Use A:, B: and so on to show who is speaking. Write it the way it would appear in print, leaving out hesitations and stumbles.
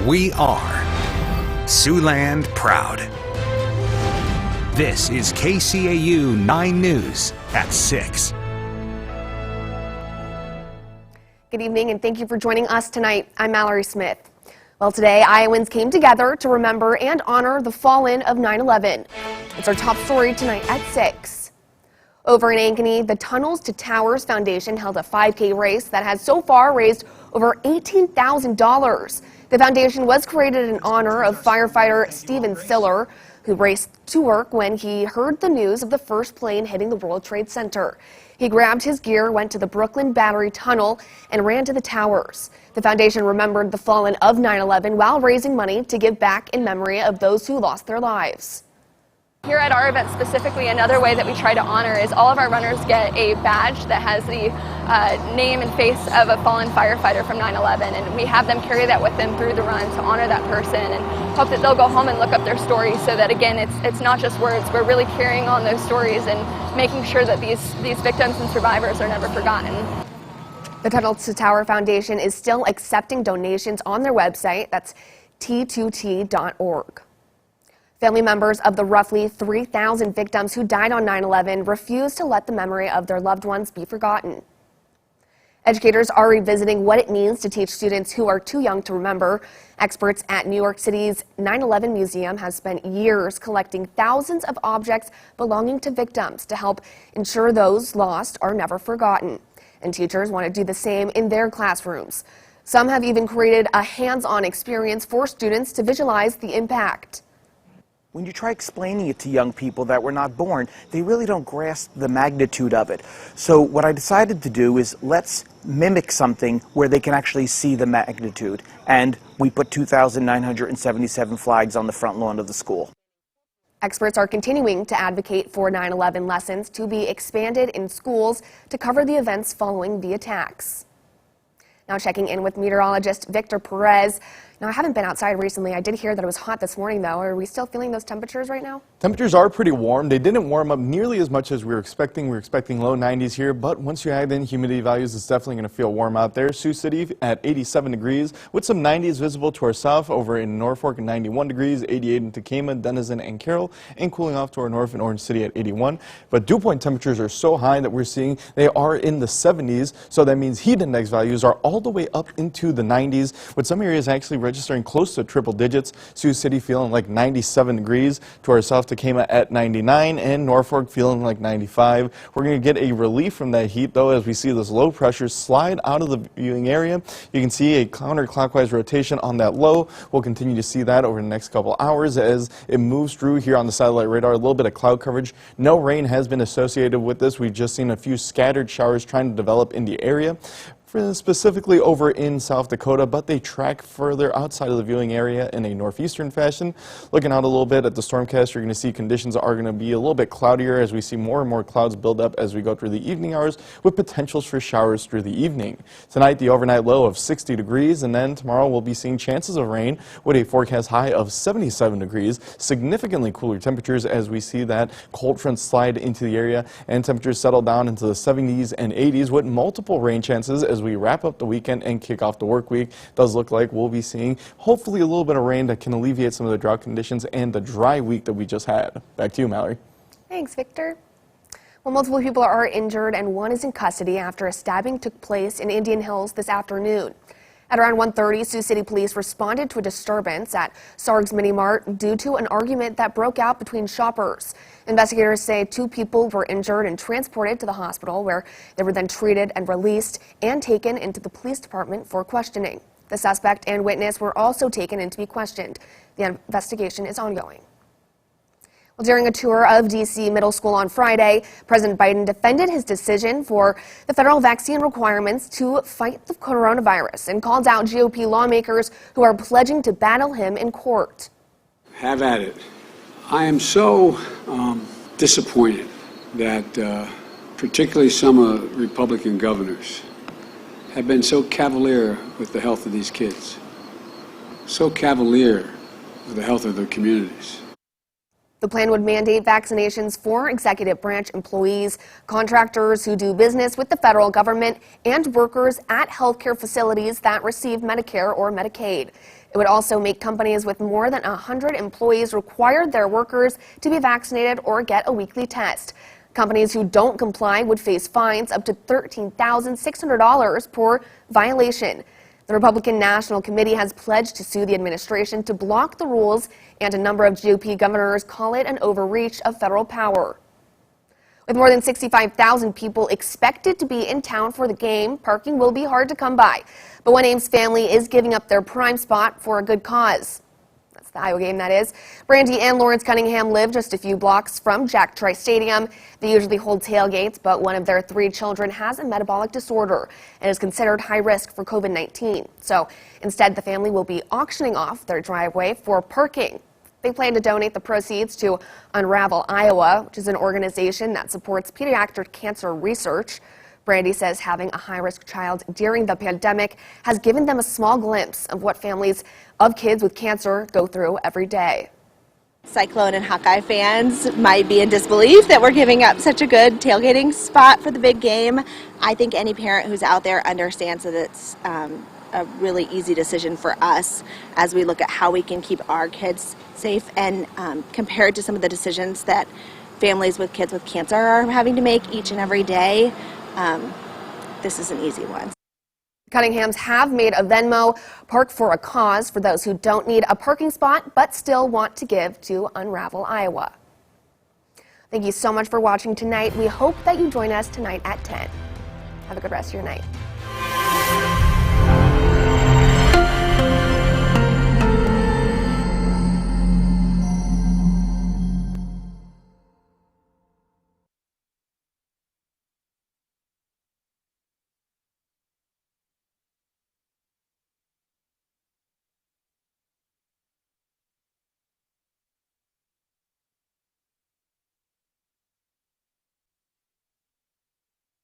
A: We are Siouxland proud. This is KCAU 9 News at 6.
B: Good evening and thank you for joining us tonight. I'm Mallory Smith. Well, today Iowans came together to remember and honor the fallen of 9/11. It's our top story tonight at 6. Over in Ankeny, the Tunnels to Towers Foundation held a 5K race that has so far raised over $18,000. The foundation was created in honor of firefighter Stephen Siller, who raced to work when he heard the news of the first plane hitting the World Trade Center. He grabbed his gear, went to the Brooklyn Battery Tunnel, and ran to the towers. The foundation remembered the fallen of 9/11 while raising money to give back in memory of those who lost their lives.
C: Here at our event specifically, another way that we try to honor is all of our runners get a badge that has the name and face of a fallen firefighter from 9/11, and we have them carry that with them through the run to honor that person and hope that they'll go home and look up their stories so that, again, it's not just words. We're really carrying on those stories and making sure that these victims and survivors are never forgotten.
B: The Tunnels to Tower Foundation is still accepting donations on their website. That's t2t.org. Family members of the roughly 3,000 victims who died on 9/11 refuse to let the memory of their loved ones be forgotten. Educators are revisiting what it means to teach students who are too young to remember. Experts at New York City's 9/11 Museum have spent years collecting thousands of objects belonging to victims to help ensure those lost are never forgotten. And teachers want to do the same in their classrooms. Some have even created a hands-on experience for students to visualize the impact.
D: When you try explaining it to young people that were not born, they really don't grasp the magnitude of it. So what I decided to do is let's mimic something where they can actually see the magnitude. And we put 2,977 flags on the front lawn of the school.
B: Experts are continuing to advocate for 9/11 lessons to be expanded in schools to cover the events following the attacks. Now checking in with meteorologist Victor Perez. Now, I haven't been outside recently. I did hear that it was hot this morning, though. Are we still feeling those temperatures right now?
E: Temperatures are pretty warm. They didn't warm up nearly as much as we were expecting. We were expecting low 90s here, but once you add in humidity values, it's definitely going to feel warm out there. Sioux City at 87 degrees with some 90s visible to our south. Over in Norfolk at 91 degrees, 88 in Tekamah, Denison, and Carroll, and cooling off to our north in Orange City at 81. But dew point temperatures are so high that we're seeing they are in the 70s, so that means heat index values are all the way up into the 90s, with some areas actually registering close to triple digits. Sioux City feeling like 97 degrees, to our south Tekamah at 99, and Norfolk feeling like 95. We're going to get a relief from that heat, though, as we see this low pressure slide out of the viewing area. You can see a counterclockwise rotation on that low. We'll continue to see that over the next couple hours as it moves through here on the satellite radar. A little bit of cloud coverage. No rain has been associated with this. We've just seen a few scattered showers trying to develop in the area, specifically over in South Dakota, but they track further outside of the viewing area in a northeastern fashion. Looking out a little bit at the stormcast, you're going to see conditions are going to be a little bit cloudier as we see more and more clouds build up as we go through the evening hours, with potentials for showers through the evening. Tonight, the overnight low of 60 degrees, and then tomorrow we'll be seeing chances of rain with a forecast high of 77 degrees. Significantly cooler temperatures as we see that cold front slide into the area, and temperatures settle down into the 70s and 80s with multiple rain chances as we wrap up the weekend and kick off the work week. Does look like we'll be seeing hopefully a little bit of rain that can alleviate some of the drought conditions and the dry week that we just had. Back to you, Mallory.
B: Thanks, Victor. Well, multiple people are injured and one is in custody after a stabbing took place in Indian Hills this afternoon. At around 1:30, Sioux City police responded to a disturbance at Sarg's Mini Mart due to an argument that broke out between shoppers. Investigators say 2 people were injured and transported to the hospital, where they were then treated and released and taken into the police department for questioning. The suspect and witness were also taken in to be questioned. The investigation is ongoing. Well, during a tour of D.C. Middle School on Friday, President Biden defended his decision for the federal vaccine requirements to fight the coronavirus and called out GOP lawmakers who are pledging to battle him in court.
F: Have at it. I am so disappointed that particularly some Republican governors have been so cavalier with the health of these kids, so cavalier with the health of their communities.
B: The plan would mandate vaccinations for executive branch employees, contractors who do business with the federal government, and workers at healthcare facilities that receive Medicare or Medicaid. It would also make companies with more than 100 employees require their workers to be vaccinated or get a weekly test. Companies who don't comply would face fines up to $13,600 per violation. The Republican National Committee has pledged to sue the administration to block the rules, and a number of GOP governors call it an overreach of federal power. With more than 65,000 people expected to be in town for the game, parking will be hard to come by. But one Ames family is giving up their prime spot for a good cause. That's the Iowa game, that is. Brandy and Lawrence Cunningham live just a few blocks from Jack Trice Stadium. They usually hold tailgates, but one of their 3 children has a metabolic disorder and is considered high risk for COVID-19. So instead, the family will be auctioning off their driveway for parking. They plan to donate the proceeds to Unravel Iowa, which is an organization that supports pediatric cancer research. Brandy says having a high-risk child during the pandemic has given them a small glimpse of what families of kids with cancer go through every day.
G: Cyclone and Hawkeye fans might be in disbelief that we're giving up such a good tailgating spot for the big game. I think any parent who's out there understands that it's a really easy decision for us as we look at how we can keep our kids safe, and compared to some of the decisions that families with kids with cancer are having to make each and every day, this is an easy one.
B: Cunninghams have made a Venmo, Park for a Cause, for those who don't need a parking spot but still want to give to Unravel Iowa. Thank you so much for watching tonight. We hope that you join us tonight at 10. Have a good rest of your night.